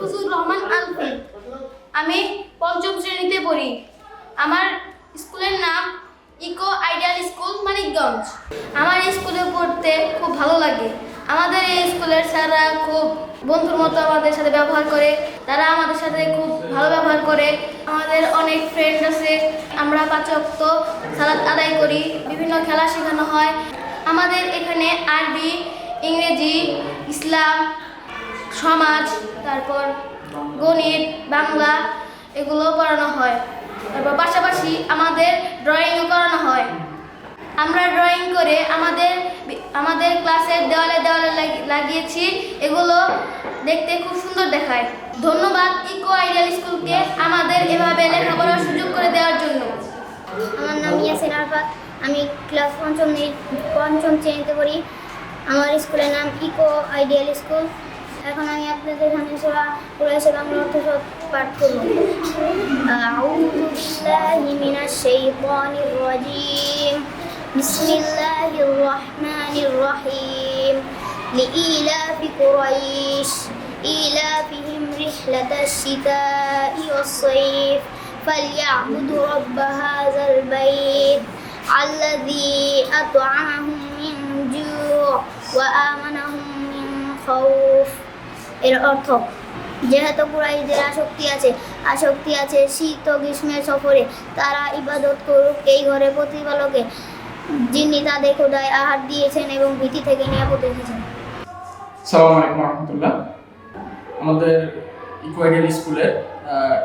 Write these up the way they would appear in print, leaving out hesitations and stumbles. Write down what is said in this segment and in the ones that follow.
মাহফুজুর রহমান আলফি। আমি পঞ্চম শ্রেণীতে পড়ি। আমার স্কুলের নাম ইকো আইডিয়াল স্কুল মানিকগঞ্জ। আমার স্কুলে পড়তে খুব ভালো লাগে। আমাদের এই স্কুলের স্যাররা খুব বন্ধুর মতো আমাদের সাথে ব্যবহার করে। তারা আমাদের সাথে খুব ভালো ব্যবহার করে। আমাদের অনেক ফ্রেন্ড আছে। আমরা 5 ওয়াক্ত সালাত আদায় করি। বিভিন্ন খেলা শেখানো হয়। আমাদের এখানে আরবি, ইংরেজি, ইসলাম, সমাজ, তারপর গণিত, বাংলা এগুলো পড়ানো হয়। তারপর পাশাপাশি আমাদের ড্রয়িংও করানো হয়। আমরা ড্রয়িং করে আমাদের ক্লাসের দেওয়ালে দেওয়ালে লাগিয়েছি। এগুলো দেখতে খুব সুন্দর দেখায়। ধন্যবাদ ইকো আইডিয়াল স্কুলকে আমাদের এভাবে লেখাপড়ার সুযোগ করে দেওয়ার জন্য। আমার নাম ইয়াসিন আরাফাত। আমি ক্লাস পঞ্চম শ্রেণীতে পড়ি। আমার স্কুলের নাম ইকো আইডিয়াল স্কুল। এখন আমি আপনাদের সামনে সূরা কুরাইশের বাংলা অর্থ পাঠ করব। আউযু বিল্লাহি মিনাশ শাইতানির রাজীম। বিসমিল্লাহির রহমানির রহিম। লিইলাফি কুরাইশ ইলাফিহিম রিহলাতাশ শিতাই ওয়াস সাইফ فليعبدوا رب هذا البيت الذي أطعمهم من جوع وآمنهم من خوف। এর অর্থ, যেহেতু কুরাইশদের আসক্তি আছে শীত ও গ্রীষ্মের সফরে, তারা ইবাদত করুক এই ঘরের প্রতিপালকে, যিনি তাদের খোদায় আহার দিয়েছেন এবং ভীতি থেকে নিরাপদ রেখেছেন। আসসালামু আলাইকুম রহমতুল্লাহ। আমাদের ইকো আইডিয়াল স্কুলে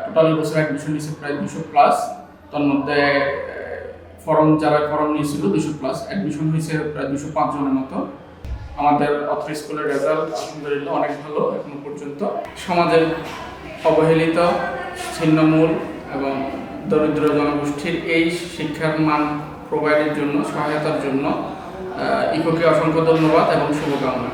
টোটাল বছর অ্যাডমিশন নিয়েছে প্রায় 200+। তার মধ্যে যারা ফর্ম নিয়েছিল 200+, অ্যাডমিশন হয়েছে প্রায় 205 জনের মতো। আমাদের অত্র স্কুলের রেজাল্ট আলহামদুলিল্লাহ অনেক ভালো এখনো পর্যন্ত। সমাজের অবহেলিত, ছিন্নমূল এবং দরিদ্র জনগোষ্ঠীর এই শিক্ষার মান প্রোভাইডের জন্য, সহায়তার জন্য ইকোকে অসংখ্য ধন্যবাদ এবং শুভকামনা।